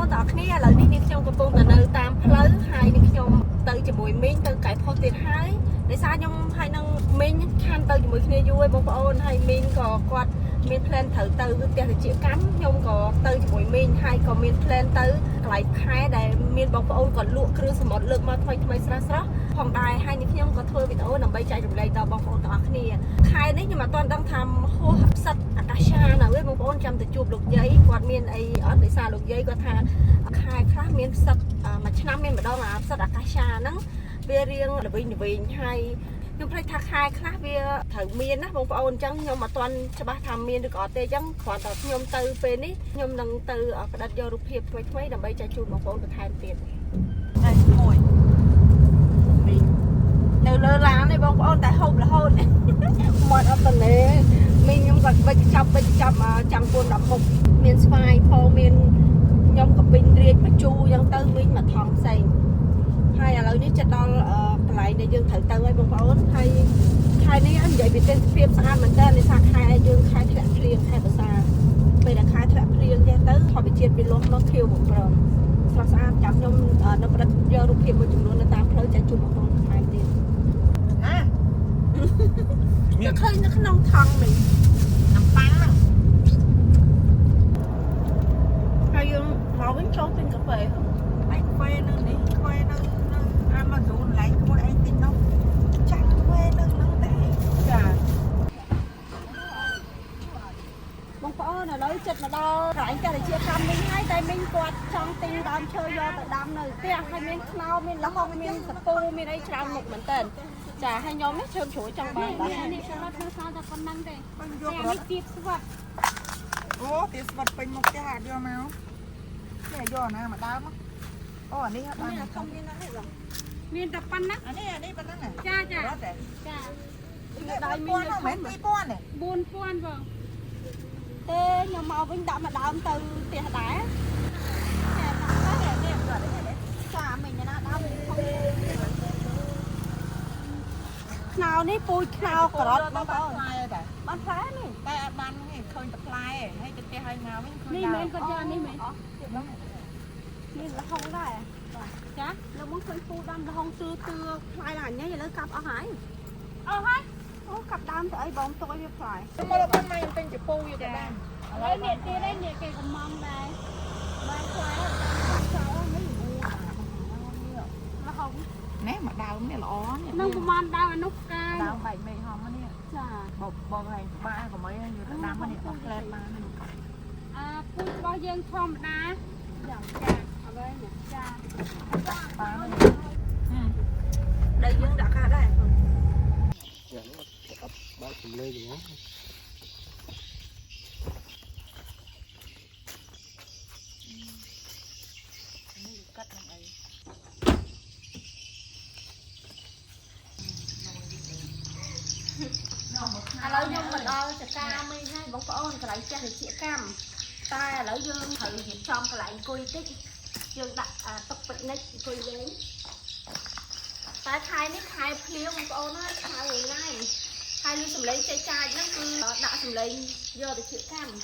ôn tỏ kia là đi trong cái vùng là nơi tam phơi hai đi trong từ chỉ mùi mình từ cái phô tiền hai để sao trong hai năng mình khăn từ chỉ mùi kia vui bông ôn hay mình có quạt mình plan thử từ cái tiền thì chịu cắm nhung có từ chỉ mùi mình hay có mình plan từ lại khai để mình bông ôn còn lụa cứ một lượng mà thôi thôi sao phòng đài hai những nhung có thôi bị ôn nằm bay chạy được đây tao bông ôn tỏ kia khai đấy nhưng mà toàn đang tham hô hấp sắt akasha nào với bông ôn chăm từ chụp lục giấy quạt miền ấy ở để xa lục giấy có tha khai khác miền sắt mà năm miền mà đâu mà sắt akasha nó về riêng là bình hay nhưng phải thắc khai khác về thử miền á bông ôn chẳng nhưng mà toàn cho ba tham miền được có tê chẳng khoản tập nhom từ về ní nhom đằng từ ở cái đặt vô rụp hiệp mấy đầm bay chạy chụp bông ôn được hai tiền này ngồi từ lơ lá này bông ôn tại hộp là hôn mọi ở tầng này mình nhung vật bây chập chẳng buồn đậm hộp miền spy phô miền nhung cặp bình riêng mà chu dân tư mình mà thòng xây hay là lời ní chất đo lại để dương thử tư ấy bông ôn hay khai ní anh vậy bị tên phim sang mình tên để sang khai dương khai thẹn riêng khai bờ xa bây là khai thẹn riêng ra tới họ bị triệt bị luôn nó kêu một rồi sao sang chẳng nhung nó bắt giờ rụp hiệp với chúng luôn nó tam phơi chạy chung một con hai tiền nó khơi nó nông thằng mình nằm phá hay dương máu bánh trâu trên cà phê không anh khoe nữa đi khoe nữa Amazon lấy cái anh tin đâu chẳng khoe nữa để chà bông phở là lấy chất mà đo rải cho để chia cam mình hai tay mình quạt trong tiền đam chơi do tại đam này tia hai mình nào mình lắm không mình sậpปูmình đây trang một mình tên chả hai nhóm hết trơn chuối trong bàn này cho nó theo sao cho con năng đây xe mới tiếp vật ô tiếp vật bình một cái hạt vô máu cái vô nè mà đau lắm ô anh đi hết đây là không viên đó rồi miền tập pan á anh đi bên đó này cha đây mình nó mấy con này buôn quan vâng thế nhưng mà vinh đã mà đau từ tiền đá chả mình nó đau nào ní pui nào cọt nó bán phá này cái bán cái khơi tập lai hay tập cái hai nào ní mấy con cha ní mấy ní là khôngได้chả nó muốn khơi phu đâm nó không tưa phai là nhớ vậy nó cặp ở hải hai ô cặp đam thì ấy bóng tôi biết phải mà là con này tên chỉ phu vậy cả lấy nhiệt kia đấy nhiệt cái cầm mâm này bán khoái cháu mấy nó không nè mà đau này là ó nó cũng ăn đau là nút cay đau bảy mày hòm á nè chả bò này ba của mấy người ta đam á nè bọc lên ba phun bao dương thom đá dạ ở đây nhỉ cha ba đây dương đã cả đây ba chùm lê gì đó cắt này lỡ dương mình ơi sẽ ca mi hay bóng có ôn cái lại cha thì chị cam ta lỡ dương thử dịp trong cái lại cùi tích dương đặt tập bệnh này cùi lên ta khai nít khai phiêu bóng có ôn á khai ngay hai ly sầm lấy chai nó cứ đã sầm lấy giờ thì chị cam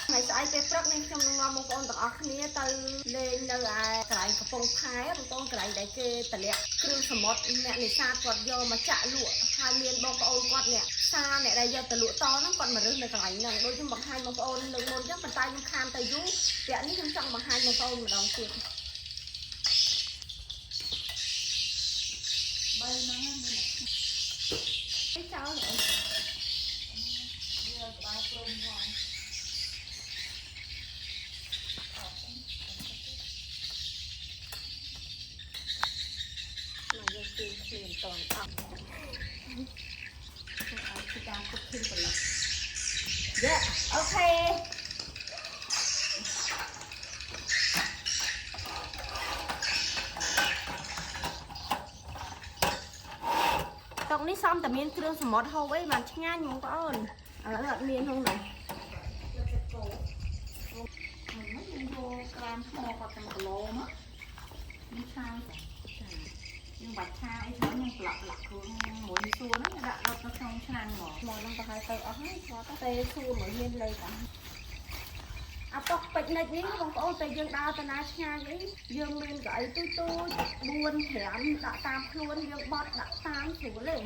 ngày sai cái prok nên trong ngon một con tọt kia từ lên nơi cái phong thái một con cái đấy cái tật lẹ cứ sầm mót mẹ này xa quạt vô mà chạ lụa hai miền bông ôn quạt nè xa nè đây giờ tật lụa to nó còn mà rơi cái này đôi chung bằng hai bông ôn lưng môn chắc bàn tay nó khan tay rú vẽ ní trong bằng hai bông ôn mà đóng tiền bay nó cái cháu này liền toàn ẩm dạ ok tông ní xong tầm miên trương sầm mót hầu ấy mà nghe nhung có ơn ở lợn miên không này nhưng bạch tha ấy nó nhưng lọc mỗi xua nó đã lọc nó không sang ngọt mồi nó có hai tơ ở hết có tê xua mỗi miên đây cả អាតុកពេជ្រនិចនេះបងប្អូនតែយើងដើរទៅណាឆ្ងាយអីយើងមានកៅអីទូទូ4 5ដាក់តាមខ្លួនយើងបត់ដាក់តាមស្រួលទេ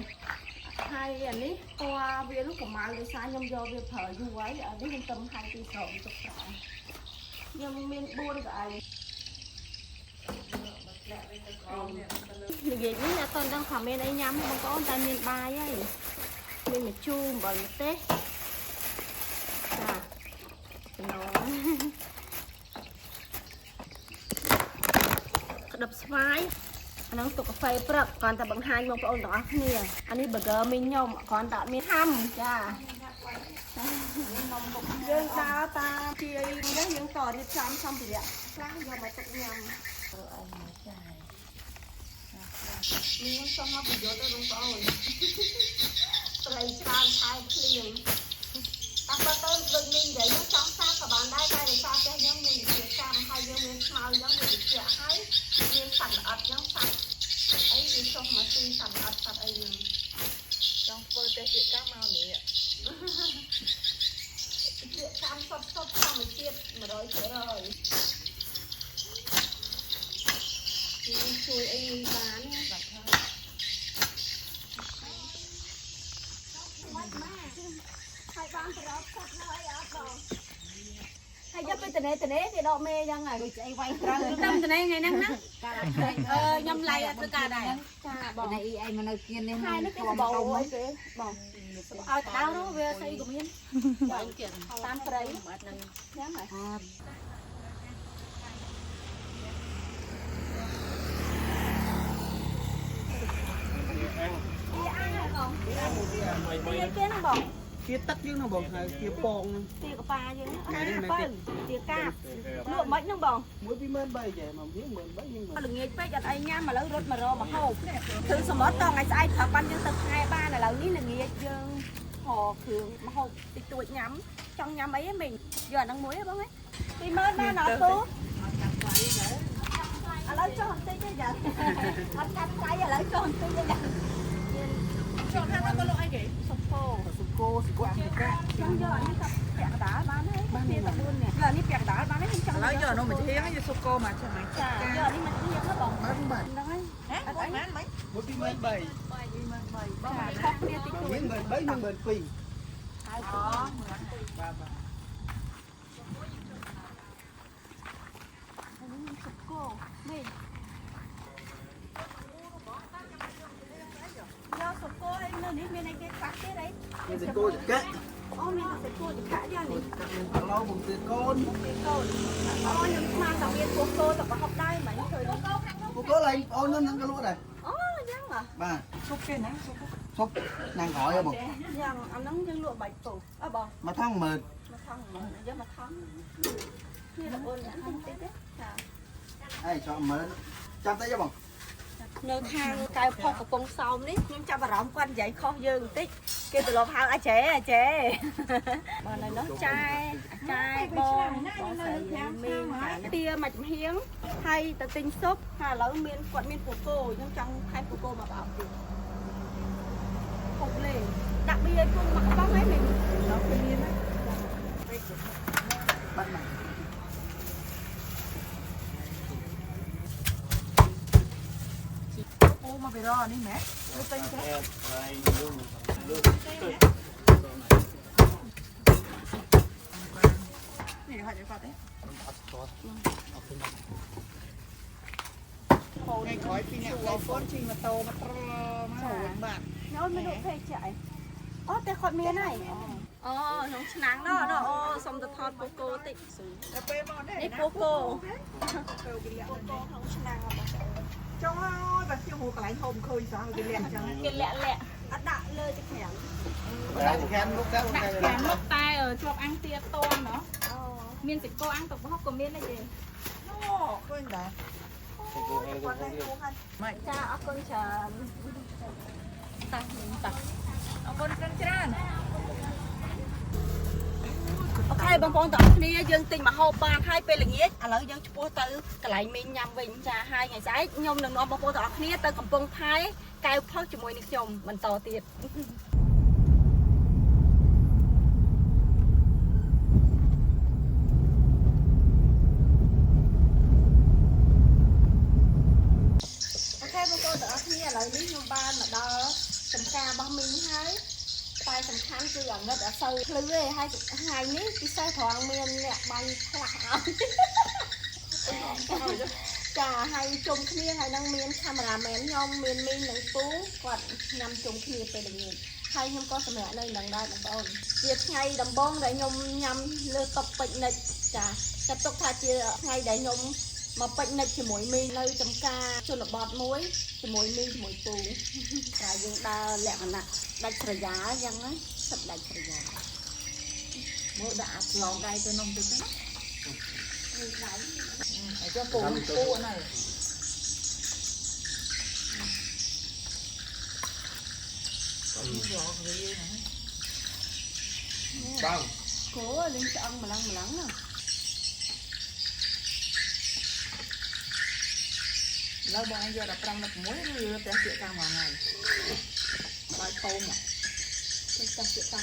ហើយអានេះពណ៌វានោះកម្ៅដោយសារខ្ញុំយកវាប្រើយូរហើយអានេះខ្ញុំទៅហើយពីក្រោមទុកក្រោមខ្ញុំមាន4កៅអីនិយាយនេះអត់តដឹងថាមានអីញ៉ាំបងប្អូនតែមានបាយហើយមានម្ជូរអំបិលម្ទេសចាចំណងក្តឹបស្វាយអាហ្នឹងទុកកាហ្វេព្រឹកគ្រាន់តែបង្ហាញបងប្អូនទាំងអស់គ្នាអានេះ burger មីងខ្ញុំគ្រាន់តែមានហាំចាយើងដើរតាមជានេះយើងក៏រៀបចំសម្ភារៈខ្លះយកមកទុកញ៉ាំមានសុំមកប្រយោជន៍ទៅបងប្អូនត្រីច្រើនថែមភ្លៀងតែបើទៅដូចមីងនិយាយយើងចង់សាកក៏បានដែរតែដោយសារតែយើងមានវិទ្យាកម្មហើយយើងមានស្មៅអញ្ចឹងវាវិទ្យាហើយមានសត្វល្អិតអញ្ចឹងសត្វអីវាចុះមកស៊ីសត្វល្អិតសត្វអីហ្នឹងចង់ធ្វើទេវិទ្យាកម្មមកនេះវិទ្យាកម្មសុទ្ធធម្មជាតិ 100%ជួយអីបានបាត់ហើយហើយបានប្រអប់សក់ហើយអត់បងហើយយកទៅតនេវាដកមេយ៉ាងហើយដូចអីវាយត្រូវតាមតនេថ្ងៃហ្នឹងណាខ្ញុំឡៃអត់ធ្វើការដែរចាបងអីមកនៅគៀននេះហើយនេះគេបោអីគេបងឲ្យតៅនោះវាស្អីក៏មានតាមព្រៃហ្នឹងយ៉ាងហើយគេហ្នឹងបងជាទឹកយើងហ្នឹងបងហើយជាពងទាកប៉ាយើងហ្នឹងបើទាកាបលក់មិនហ្នឹងបងមួយ23000ចេះមកវា13000យើងល្ងាចពេកអត់អីញ៉ាំឥឡូវរត់មករមកហូបគឺសមុទ្រតថ្ងៃស្អែកត្រូវបានយើងទៅថ្ងៃបានឥឡូវនេះល្ងាចយើងហោគ្រឿងមកហូបតិចតួចញ៉ាំចង់ញ៉ាំអីហ៎មីងយកអាហ្នឹងមួយហ៎បងហ៎20000បានអត់ទូឥឡូវចុះបន្តិចទេចាអត់កាត់ថ្លៃឥឡូវចុះបន្តិចទេចាចុះខាងនោះក៏លក់អីគេសុំពោសុំគោសុំគួរអាមេរិកចង់យកអានេះទៅពាក់កណ្ដាលបានទេបានតែ4នាក់យកអានេះពាក់កណ្ដាលបានទេខ្ញុំចង់ឥឡូវយកអានោះមកធៀងយកសុំគោមកចាំមិនចាយកអានេះមកធៀងហ៎បងបានហ្នឹងហើយអត់អីមិនមួយ23000បងខុសគ្នាតិចតួច13000 12000ហើយអូបាទសុំគោនេះយកសុំគោឯនៅនេះមានអីគេខ្វះទៀតអីមានសុំគោចកអូមានសុំគោចកយ៉ាងនេះមានគីឡូបំទៀតកូនអូខ្ញុំស្មានតែមានពូគោទៅប្រហុកដែរមិនឃើញពូគោឡើងអូននឹងក៏លក់ដែរអូយ៉ាងបាទសុបគេណាសុបណាំងក្រោយហ៎បងយ៉ាងអាហ្នឹងយើងលក់បាច់ពូអើបងមកថងមើលមកថងយកមកថងនេះបងអូនតិចទេចាអីចាំមើលចាំតិចទេបងនៅខាងកៅផុសកំពង់សោមនេះខ្ញុំចាប់អារម្មណ៍គាត់និយាយខុសយើងបន្តិចគេទៅលបហៅអាចេបងនៅនោះចាបងស្រីមីងទាមកចំហៀងហើយទៅទិញស៊ុបហើយឥឡូវមានគាត់មានពូកោខ្ញុំចង់ខែពូកោមកបោកទៀតហូបលេដាក់បៀពុំមកបងហើយមីងដល់ពេលមានបាត់មកមកពីរនេះម៉ែទៅពេញទេនេះហាត់យកទេអត់ស្គាល់អត់ពេញហូរនេះក្រោយពីអ្នកឡៃហ្វូនជិះម៉ូតូមកត្រមកបាទញ៉ូនមិនលក់ពេកចាអីអូតែគាត់មានហើយអូក្នុងឆ្នាំងណោអូសុំទៅថតពូកោតិចទៅពេលមកនេះពូកោទៅវាលាក់ពូកោក្នុងឆ្នាំងបងចង់ហើយបើខ្ញុំហូរកន្លែងហូបឃើញសោះគេលាក់អញ្ចឹងគេលាក់អត់ដាក់លើទឹកខាំដាក់ទឹកខាំមុខដាក់ខាំមុខតែជាប់អាំងទាតតនណោះអូមានសាច់គោអាំងទឹកប្រហុកក៏មានដែរទេអូឃើញដែរមិនចាអរគុណច្រើនតាស់នឹងតាស់អរគុណច្រើនអូខេបងប្អូនទាំងអស់គ្នាយើងទិញមកហូបបានហើយពេលល្ងាចឥឡូវយើងឆ្ពោះទៅកន្លែងមីងញ៉ាំវិញចាហើយថ្ងៃស្អែកខ្ញុំនឹងនាំបងប្អូនទាំងអស់គ្នាទៅកំពង់ផែកែវផុសជាមួយនឹងខ្ញុំបន្តទៀត នេះខ្ញុំបានមកដល់ចំការរបស់មីងហើយតែសំខាន់គឺអាងឹតអត់សូវភ្លឺទេហើយថ្ងៃនេះពិសេសត្រង់មានអ្នកបាញ់ផ្លាស់ឲ្យចាហើយជុំគ្នាហើយនឹងមានកាមេរ៉ាមែនខ្ញុំមានមីងនិងពូគាត់ញ៉ាំជុំគ្នាពេលល្ងាចហើយខ្ញុំក៏សម្រាប់នៅនឹងដែរបងប្អូនជាថ្ងៃដំបូងដែលខ្ញុំញ៉ាំលើតុពិចនិចចាចាត់ទុកថាជាថ្ងៃដែលខ្ញុំមកពិចនិចជាមួយមីងនៅចំការជនបទមួយជាមួយមីងជាមួយពូតែយើងដើរលក្ខណៈដាច់ស្រយាលយ៉ាងហ្នឹងសិតដាច់ស្រយាលមើលដាក់អាឆ្លងដៃទៅនំទៅណានេះដៃហើយចុះពូហ្នឹងBang. Cô lên cho ăn mà lăng nè. Lâu bọn anh giờ đã trăng được muối rồi té chuyện cam vào ngày. Bài khô mà. Chắc chuyện cam